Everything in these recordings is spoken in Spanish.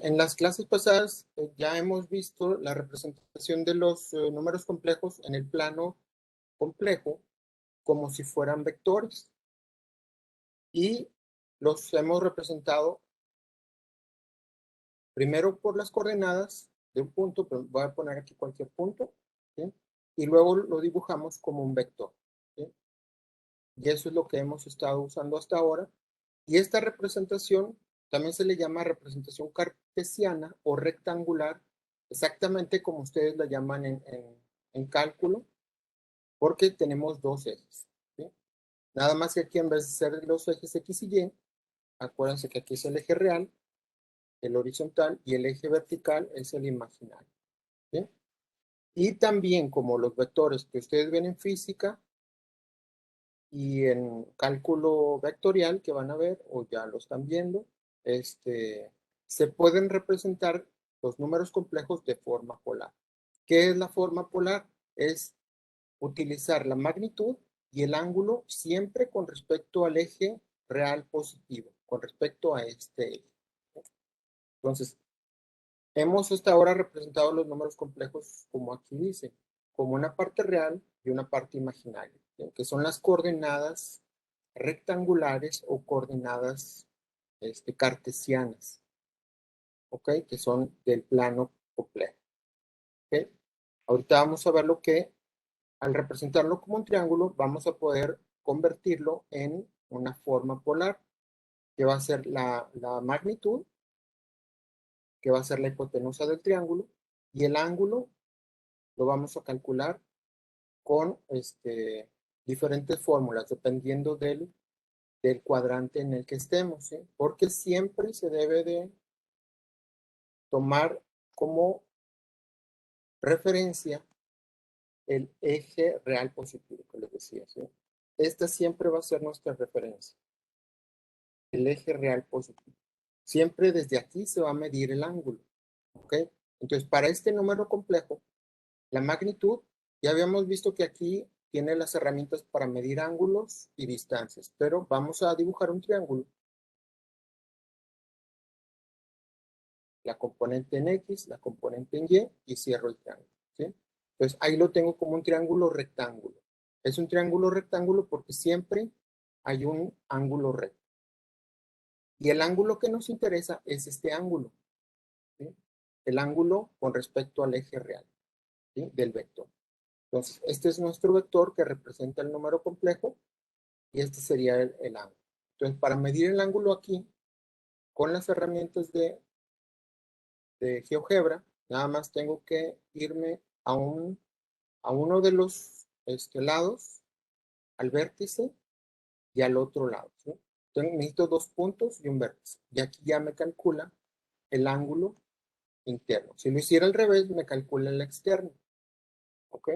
En las clases pasadas ya hemos visto la representación de los números complejos en el plano complejo como si fueran vectores. Y los hemos representado primero por las coordenadas de un punto, pero voy a poner aquí cualquier punto, ¿sí? Y luego lo dibujamos como un vector, ¿sí? Y eso es lo que hemos estado usando hasta ahora. Y esta representación también se le llama representación cartesiana o rectangular, exactamente como ustedes la llaman en cálculo, porque tenemos dos ejes, ¿sí? Nada más que aquí en vez de ser los ejes X y Y, acuérdense que aquí es el eje real, el horizontal, y el eje vertical es el imaginario, ¿sí? Y también como los vectores que ustedes ven en física y en cálculo vectorial que van a ver o ya lo están viendo, se pueden representar los números complejos de forma polar. ¿Qué es la forma polar? Es utilizar la magnitud y el ángulo siempre con respecto al eje real positivo, con respecto a este eje. Entonces, hemos hasta ahora representado los números complejos como aquí dice, como una parte real y una parte imaginaria, ¿sí? Que son las coordenadas rectangulares o coordenadas cartesianas, ¿ok? Que son del plano complejo, ¿ok? Ahorita vamos a ver lo que, al representarlo como un triángulo, vamos a poder convertirlo en una forma polar, que va a ser la magnitud, que va a ser la hipotenusa del triángulo, y el ángulo lo vamos a calcular con diferentes fórmulas, dependiendo del cuadrante en el que estemos, ¿sí? Porque siempre se debe de tomar como referencia el eje real positivo que les decía, ¿sí? Esta siempre va a ser nuestra referencia, el eje real positivo. Siempre desde aquí se va a medir el ángulo, ¿ok? Entonces, para este número complejo, la magnitud, ya habíamos visto que aquí tiene las herramientas para medir ángulos y distancias, pero vamos a dibujar un triángulo. La componente en X, la componente en Y y cierro el triángulo, ¿sí? Entonces ahí lo tengo como un triángulo rectángulo. Es un triángulo rectángulo porque siempre hay un ángulo recto. Y el ángulo que nos interesa es este ángulo, ¿sí? El ángulo con respecto al eje real, ¿sí? Del vector. Entonces, este es nuestro vector que representa el número complejo y este sería el ángulo. Entonces, para medir el ángulo aquí, con las herramientas de GeoGebra, nada más tengo que irme a uno de los lados, al vértice y al otro lado, ¿sí? Entonces, necesito dos puntos y un vértice. Y aquí ya me calcula el ángulo interno. Si lo hiciera al revés, me calcula el externo. ¿Ok?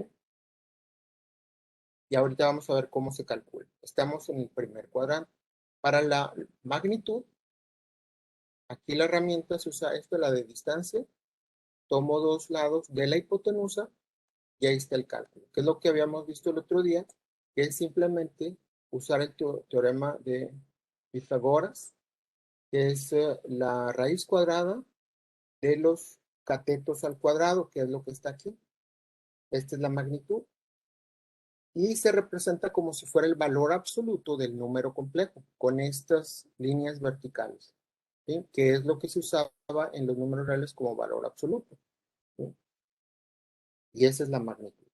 Y ahorita vamos a ver cómo se calcula. Estamos en el primer cuadrante. Para la magnitud, aquí la herramienta se usa la de distancia. Tomo dos lados de la hipotenusa y ahí está el cálculo, que es lo que habíamos visto el otro día, que es simplemente usar el teorema de Pitágoras, que es la raíz cuadrada de los catetos al cuadrado, que es lo que está aquí. Esta es la magnitud. Y se representa como si fuera el valor absoluto del número complejo, con estas líneas verticales, ¿sí? Que es lo que se usaba en los números reales como valor absoluto, ¿sí? Y esa es la magnitud.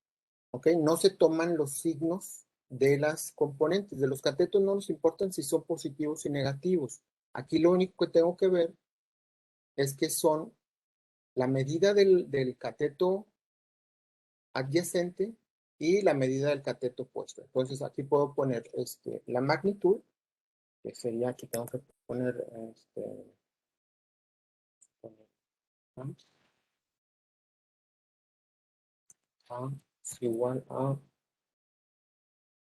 ¿Ok? No se toman los signos de las componentes. De los catetos no nos importan si son positivos y negativos. Aquí lo único que tengo que ver es que son la medida del cateto adyacente y la medida del cateto opuesto. Entonces aquí puedo poner la magnitud, que sería que tengo que poner, es igual a...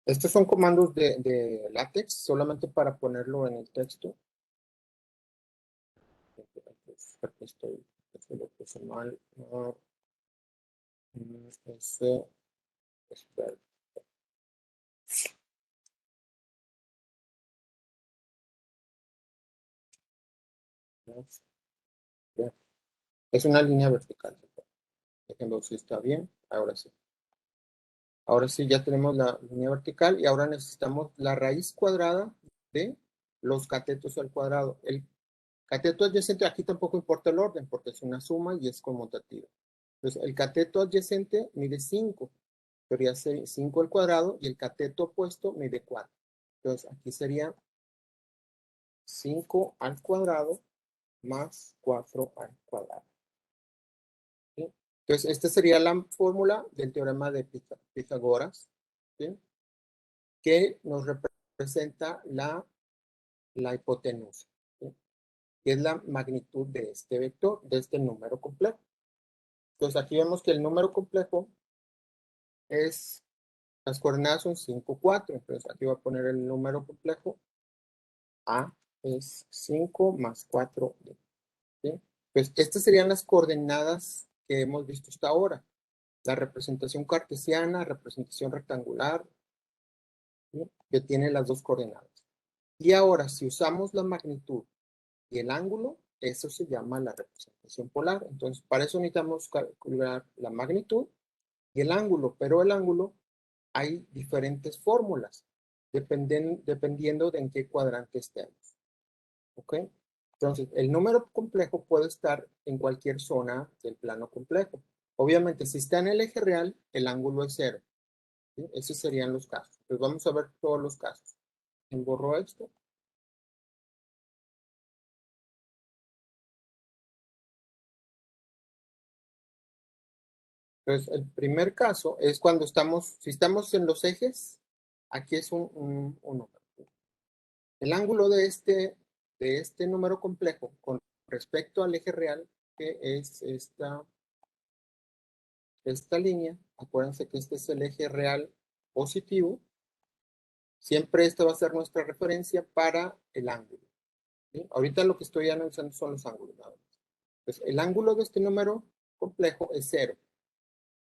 Estos son comandos de LaTeX, solamente para ponerlo en el texto. Estoy lo puse mal. Espera. Bien. Es una línea vertical. Déjenme ver si está bien. Ahora sí. Ahora sí, ya tenemos la línea vertical y ahora necesitamos la raíz cuadrada de los catetos al cuadrado. El cateto adyacente, aquí tampoco importa el orden porque es una suma y es conmutativa. Entonces, el cateto adyacente mide 5, sería 5 al cuadrado y el cateto opuesto mide 4. Entonces, aquí sería 5 al cuadrado más 4 al cuadrado. ¿Sí? Entonces, esta sería la fórmula del teorema de Pitágoras, ¿sí? Que nos representa la hipotenusa, ¿sí? Que es la magnitud de este vector, de este número complejo. Entonces, aquí vemos que el número complejo es, las coordenadas son 5, 4. Entonces, aquí voy a poner el número complejo. A es 5 más 4. ¿Sí? Pues estas serían las coordenadas que hemos visto hasta ahora. La representación cartesiana, representación rectangular, ¿sí? Que tiene las dos coordenadas. Y ahora, si usamos la magnitud y el ángulo, eso se llama la representación polar. Entonces, para eso necesitamos calcular la magnitud y el ángulo, pero el ángulo hay diferentes fórmulas, dependiendo de en qué cuadrante estemos. ¿Ok? Entonces, el número complejo puede estar en cualquier zona del plano complejo. Obviamente, si está en el eje real, el ángulo es 0. ¿Sí? Esos serían los casos. Entonces, vamos a ver todos los casos. Borro esto. Entonces, el primer caso es cuando estamos, si estamos en los ejes, aquí es un número. El ángulo de este número complejo con respecto al eje real, que es esta línea, acuérdense que este es el eje real positivo, siempre esta va a ser nuestra referencia para el ángulo. ¿Sí? Ahorita lo que estoy analizando son los ángulos. Nada más. Entonces, el ángulo de este número complejo es 0,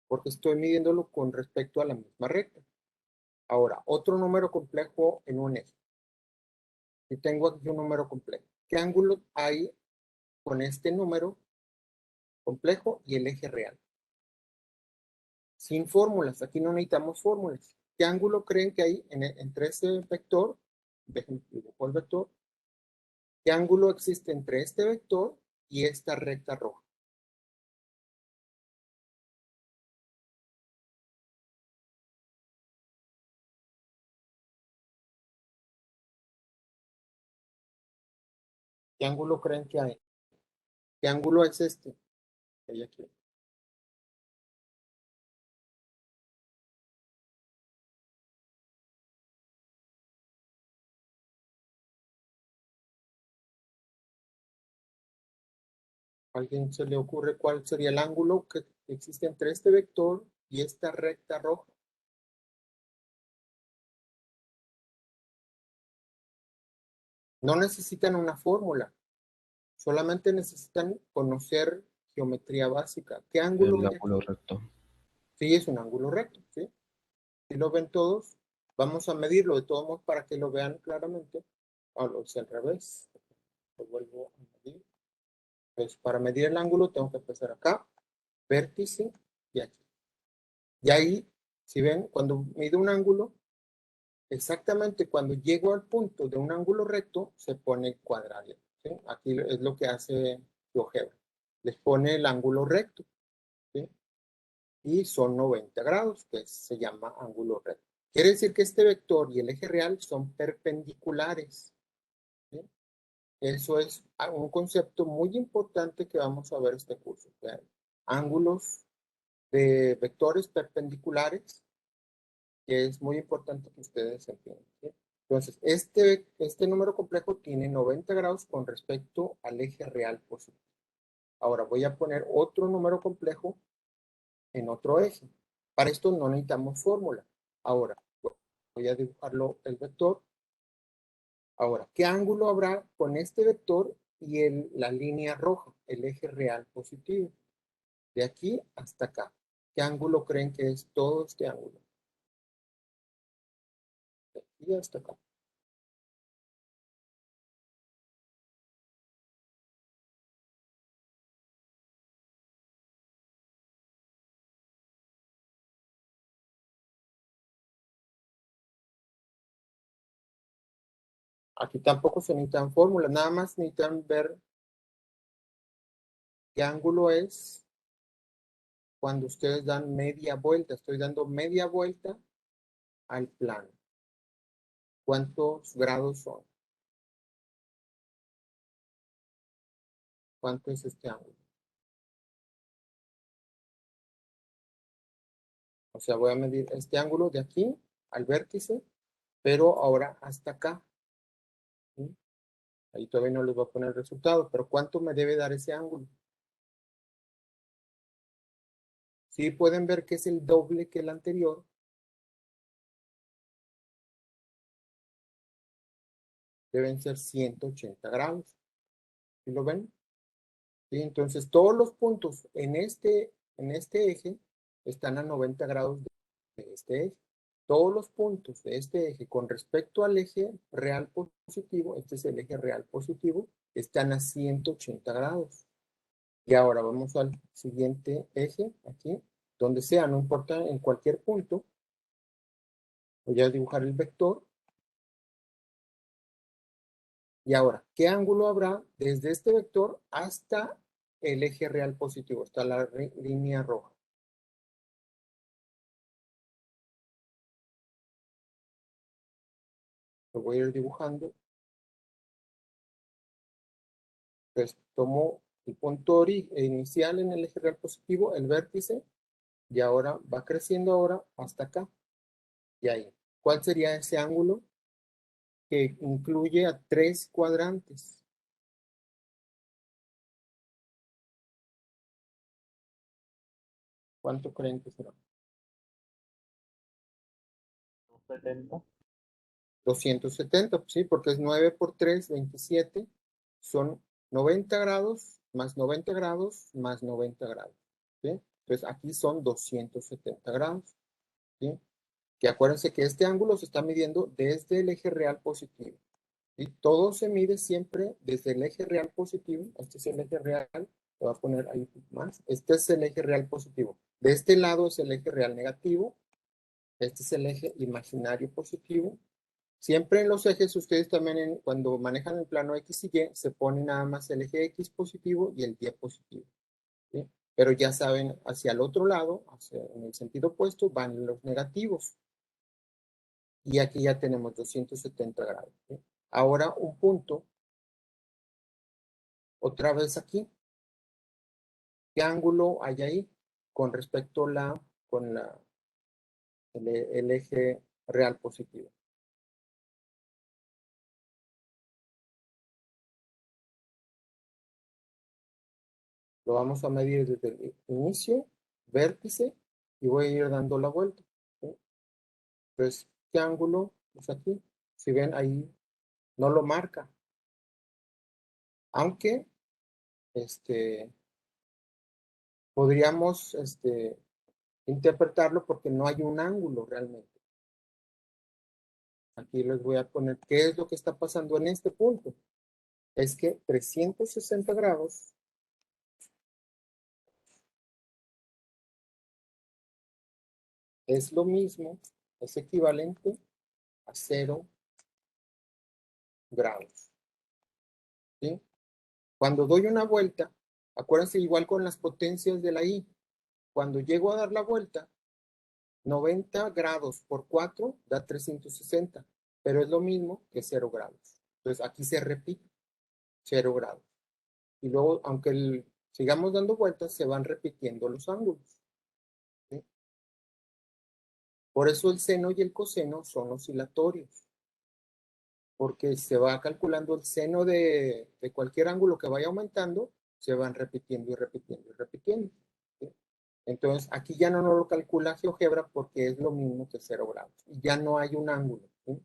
porque estoy midiéndolo con respecto a la misma recta. Ahora, otro número complejo en un eje. Y tengo aquí un número complejo. ¿Qué ángulo hay con este número complejo y el eje real? Sin fórmulas, aquí no necesitamos fórmulas. ¿Qué ángulo creen que hay entre ese vector? Déjenme dibujo el vector. ¿Qué ángulo existe entre este vector y esta recta roja? ¿Qué ángulo creen que hay? ¿Qué ángulo es este? Que hay aquí. ¿A alguien se le ocurre cuál sería el ángulo que existe entre este vector y esta recta roja? No necesitan una fórmula, solamente necesitan conocer geometría básica. ¿Qué ángulo El hay ángulo aquí? recto. Sí, es un ángulo recto, ¿sí? Si lo ven todos, vamos a medirlo de todos modos para que lo vean claramente. Ahora lo hice al revés. Lo vuelvo a medir. Pues para medir el ángulo tengo que empezar acá, vértice y aquí. Y ahí, si ven, cuando mido un ángulo, exactamente cuando llego al punto de un ángulo recto, se pone cuadrado. ¿Sí? Aquí es lo que hace GeoGebra. Les pone el ángulo recto. ¿Sí? Y son 90 grados, que se llama ángulo recto. Quiere decir que este vector y el eje real son perpendiculares. ¿Sí? Eso es un concepto muy importante que vamos a ver este curso. ¿Sí? Ángulos de vectores perpendiculares, que es muy importante que ustedes entiendan. ¿Sí? Entonces, este número complejo tiene 90 grados con respecto al eje real positivo. Ahora voy a poner otro número complejo en otro eje. Para esto no necesitamos fórmula. Ahora, voy a dibujarlo el vector. Ahora, ¿qué ángulo habrá con este vector y la línea roja, el eje real positivo? De aquí hasta acá. ¿Qué ángulo creen que es todo este ángulo? De aquí hasta acá. Aquí tampoco se necesitan fórmulas, nada más necesitan ver qué ángulo es cuando ustedes dan media vuelta. Estoy dando media vuelta al plano. ¿Cuántos grados son? ¿Cuánto es este ángulo? O sea, voy a medir este ángulo de aquí al vértice, pero ahora hasta acá. ¿Sí? Ahí todavía no les voy a poner el resultado, pero ¿cuánto me debe dar ese ángulo? Sí, pueden ver que es el doble que el anterior. Deben ser 180 grados. ¿Sí lo ven? ¿Sí? Entonces, todos los puntos en este eje están a 90 grados de este eje. Todos los puntos de este eje con respecto al eje real positivo, este es el eje real positivo, están a 180 grados. Y ahora vamos al siguiente eje, aquí, donde sea, no importa en cualquier punto. Voy a dibujar el vector. Y ahora, ¿qué ángulo habrá desde este vector hasta el eje real positivo? Hasta la línea roja. Lo voy a ir dibujando. Pues tomo el punto inicial en el eje real positivo, el vértice, y ahora va creciendo ahora hasta acá. Y ahí. ¿Cuál sería ese ángulo? Que incluye a 3 cuadrantes. ¿Cuánto creen que será? 70. 270, pues sí, porque es 9 por 3, 27. Son 90 grados más 90 grados más 90 grados. ¿Sí? Entonces aquí son 270 grados. ¿Sí? Que acuérdense que este ángulo se está midiendo desde el eje real positivo. Y todo se mide siempre desde el eje real positivo. Este es el eje real. Lo voy a poner ahí más. Este es el eje real positivo. De este lado es el eje real negativo. Este es el eje imaginario positivo. Siempre en los ejes, ustedes también cuando manejan el plano X y Y, se pone nada más el eje X positivo y el Y positivo. ¿Sí? Pero ya saben, hacia el otro lado, en el sentido opuesto, van los negativos. Y aquí ya tenemos 270 grados. ¿Sí? Ahora un punto, otra vez aquí. ¿Qué ángulo hay ahí con respecto con el eje real positivo? Lo vamos a medir desde el inicio, vértice, y voy a ir dando la vuelta. ¿Sí? Entonces, ¿qué ángulo es aquí? Si ven ahí, no lo marca. Aunque, podríamos, interpretarlo porque no hay un ángulo realmente. Aquí les voy a poner qué es lo que está pasando en este punto. Es que 360 grados es lo mismo, es equivalente a 0 grados. ¿Sí? Cuando doy una vuelta, acuérdense igual con las potencias de la I, cuando llego a dar la vuelta, 90 grados por 4 da 360, pero es lo mismo que 0 grados. Entonces aquí se repite 0 grados. Y luego, aunque sigamos dando vueltas, se van repitiendo los ángulos. ¿Sí? Por eso el seno y el coseno son oscilatorios, porque se va calculando el seno de cualquier ángulo que vaya aumentando, se van repitiendo y repitiendo y repitiendo. ¿Sí? Entonces, aquí ya no nos lo calcula GeoGebra porque es lo mismo que 0 grados. Y ya no hay un ángulo. ¿Sí?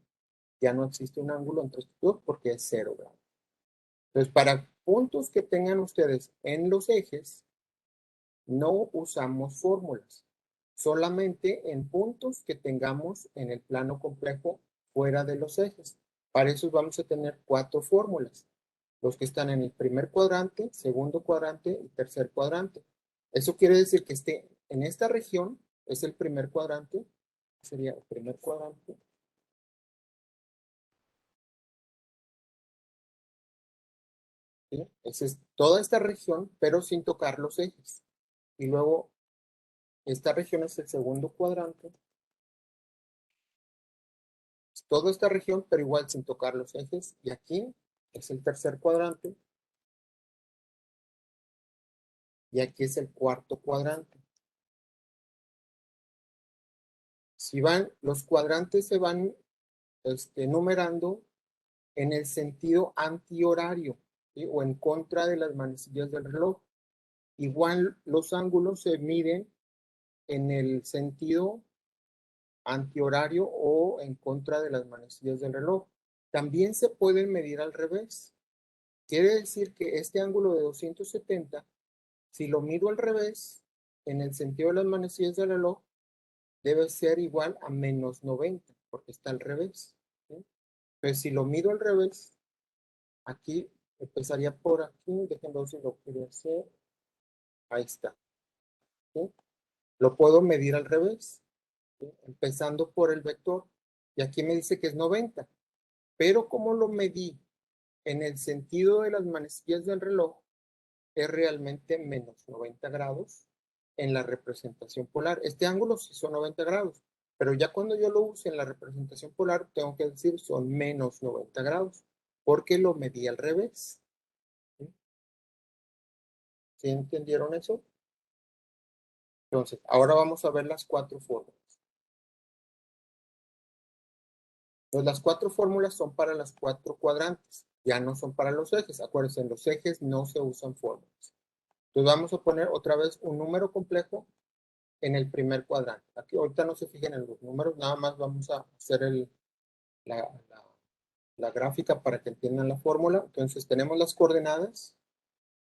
Ya no existe un ángulo entre estos dos porque es 0 grados. Entonces, para puntos que tengan ustedes en los ejes, no usamos fórmulas. Solamente en puntos que tengamos en el plano complejo fuera de los ejes. Para eso vamos a tener 4 fórmulas. Los que están en el primer cuadrante, segundo cuadrante y tercer cuadrante. Eso quiere decir que en esta región es el primer cuadrante. Sería el primer cuadrante. ¿sí? Esa es toda esta región, pero sin tocar los ejes. Y luego, esta región es el segundo cuadrante. Es toda esta región, pero igual sin tocar los ejes. Y aquí es el tercer cuadrante. Y aquí es el cuarto cuadrante. Si van, los cuadrantes se van numerando en el sentido antihorario, ¿sí? O en contra de las manecillas del reloj. Igual los ángulos se miden en el sentido antihorario o en contra de las manecillas del reloj. También se pueden medir al revés. Quiere decir que este ángulo de 270, si lo mido al revés, en el sentido de las manecillas del reloj, debe ser igual a menos 90, porque está al revés, ¿sí? Entonces, si lo mido al revés, aquí empezaría por aquí, déjenme ver si lo quiero hacer. Ahí está, ¿sí? Lo puedo medir al revés, ¿sí? Empezando por el vector, y aquí me dice que es 90, pero como lo medí en el sentido de las manecillas del reloj, es realmente menos 90 grados en la representación polar. Este ángulo sí son 90 grados, pero ya cuando yo lo use en la representación polar, tengo que decir son menos 90 grados, porque lo medí al revés. ¿Sí? ¿Sí entendieron eso? Entonces, ahora vamos a ver las cuatro fórmulas. Entonces, las cuatro fórmulas son para las cuatro cuadrantes, ya no son para los ejes. Acuérdense, en los ejes no se usan fórmulas. Entonces, vamos a poner otra vez un número complejo en el primer cuadrante. Aquí ahorita no se fijen en los números, nada más vamos a hacer la, la, la gráfica para que entiendan la fórmula. Entonces, tenemos las coordenadas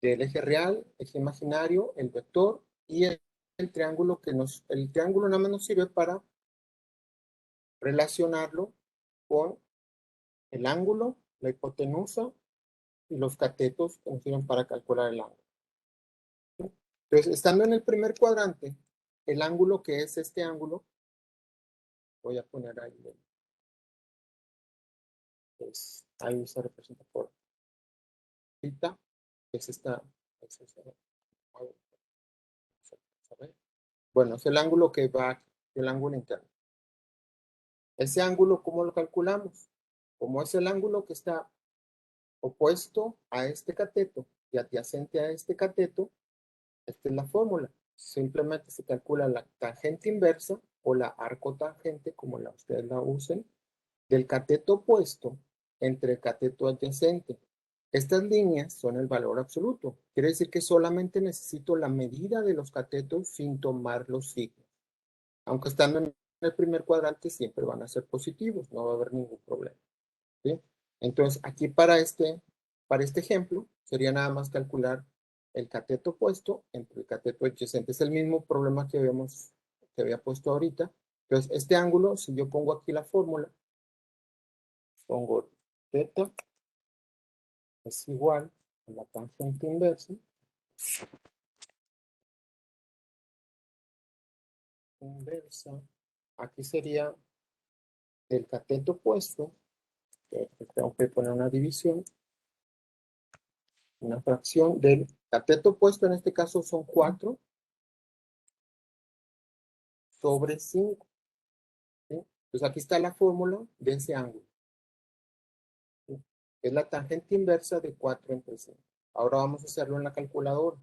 del eje real, eje imaginario, el vector y el triángulo el triángulo nada más nos sirve para relacionarlo con el ángulo, la hipotenusa y los catetos que nos sirven para calcular el ángulo. Entonces, estando en el primer cuadrante, el ángulo que es este ángulo, voy a poner ahí, pues, ahí se representa por theta, que es esta, bueno, es el ángulo que va aquí, el ángulo interno. Ese ángulo, ¿cómo lo calculamos? Como es el ángulo que está opuesto a este cateto y adyacente a este cateto, esta es la fórmula. Simplemente se calcula la tangente inversa o la arcotangente, como ustedes la usen, del cateto opuesto entre el cateto adyacente. Estas líneas son el valor absoluto. Quiere decir que solamente necesito la medida de los catetos sin tomar los signos. Aunque estando en el primer cuadrante siempre van a ser positivos, no va a haber ningún problema. ¿Sí? Entonces, aquí para este ejemplo, sería nada más calcular el cateto opuesto entre el cateto adyacente. Es el mismo problema que había puesto ahorita. Entonces, este ángulo, si yo pongo aquí la fórmula, pongo θ es igual a la tangente inversa. Aquí sería el cateto opuesto, que tengo que poner una división, una fracción del cateto opuesto, en este caso son 4 sobre 5. ¿Sí? Entonces aquí está la fórmula de ese ángulo. ¿Sí? Es la tangente inversa de 4 entre 5. Ahora vamos a hacerlo en la calculadora.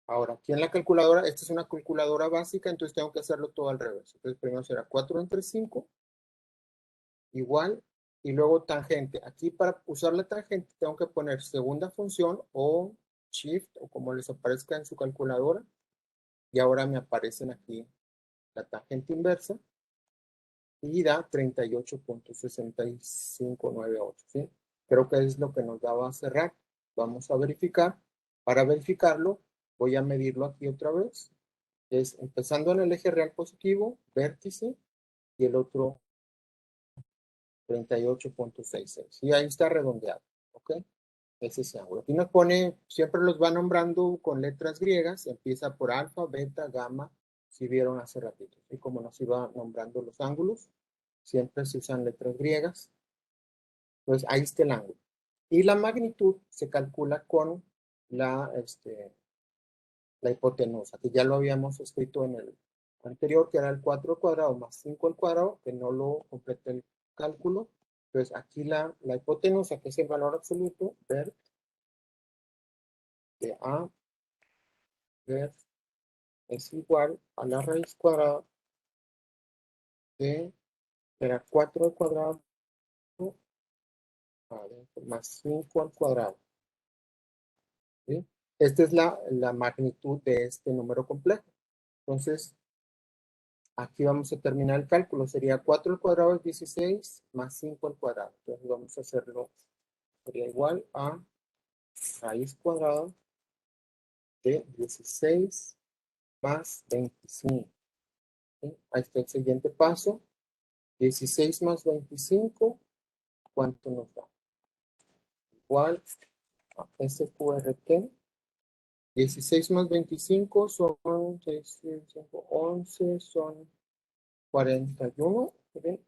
Ahora, aquí en la calculadora, esta es una calculadora básica, entonces tengo que hacerlo todo al revés. Entonces primero será 4 entre 5 igual, y luego tangente. Aquí para usar la tangente tengo que poner segunda función o shift o como les aparezca en su calculadora. Y ahora me aparecen aquí la tangente inversa y da 38.6598, ¿sí? Creo que es lo que nos daba a cerrar. Vamos a verificar. Para verificarlo, voy a medirlo aquí otra vez. Es empezando en el eje real positivo, vértice, y el otro 38.66. Y ahí está redondeado, ¿ok? Es ese ángulo. Aquí nos pone, siempre los va nombrando con letras griegas, empieza por alfa, beta, gamma, si vieron hace ratito. Y como nos iba nombrando los ángulos, siempre se usan letras griegas. Pues ahí está el ángulo. Y la magnitud se calcula con la hipotenusa, que ya lo habíamos escrito en el anterior, que era el 4 al cuadrado más 5 al cuadrado, que no lo completé el cálculo. Entonces aquí la hipotenusa, que es el valor absoluto, ver de A, ver, es igual a la raíz cuadrada de, era 4 al cuadrado más 5 al cuadrado. ¿Sí? Esta es la magnitud de este número complejo. Entonces, aquí vamos a terminar el cálculo. Sería 4 al cuadrado es 16 más 5 al cuadrado. Entonces vamos a hacerlo. Sería igual a raíz cuadrada de 16 más 25. ¿Sí? Ahí está el siguiente paso. 16 más 25, ¿cuánto nos da? Igual a SQRT. 16 más 25 son 6, 5, 11, son 41. ¿Sí?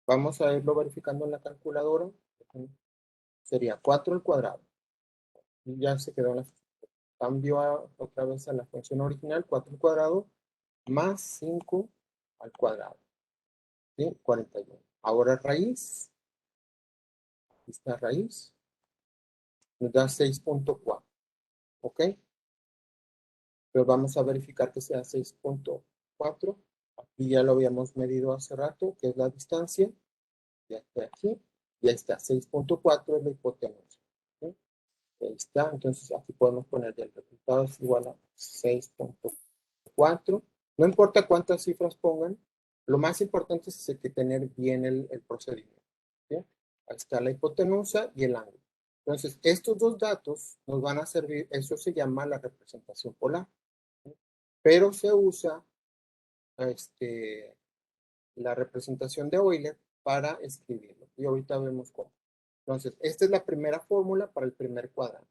Vamos a irlo verificando en la calculadora. Sería 4 al cuadrado. Y ya se quedó cambio otra vez a la función original, 4 al cuadrado más 5 al cuadrado. ¿Sí? 41. Ahora raíz. Esta raíz nos da 6.4. ¿Ok? Pero vamos a verificar que sea 6.4. Aquí ya lo habíamos medido hace rato, que es la distancia. Ya está aquí. Ya está. 6.4 es la hipotenusa. ¿Sí? Ahí está. Entonces aquí podemos poner ya el resultado es igual a 6.4. No importa cuántas cifras pongan. Lo más importante es que tener bien el procedimiento. ¿Sí? Ahí está la hipotenusa y el ángulo. Entonces, estos dos datos nos van a servir, eso se llama la representación polar. ¿Sí? Pero se usa la representación de Euler para escribirlo. Y ahorita vemos cómo. Entonces, esta es la primera fórmula para el primer cuadrante.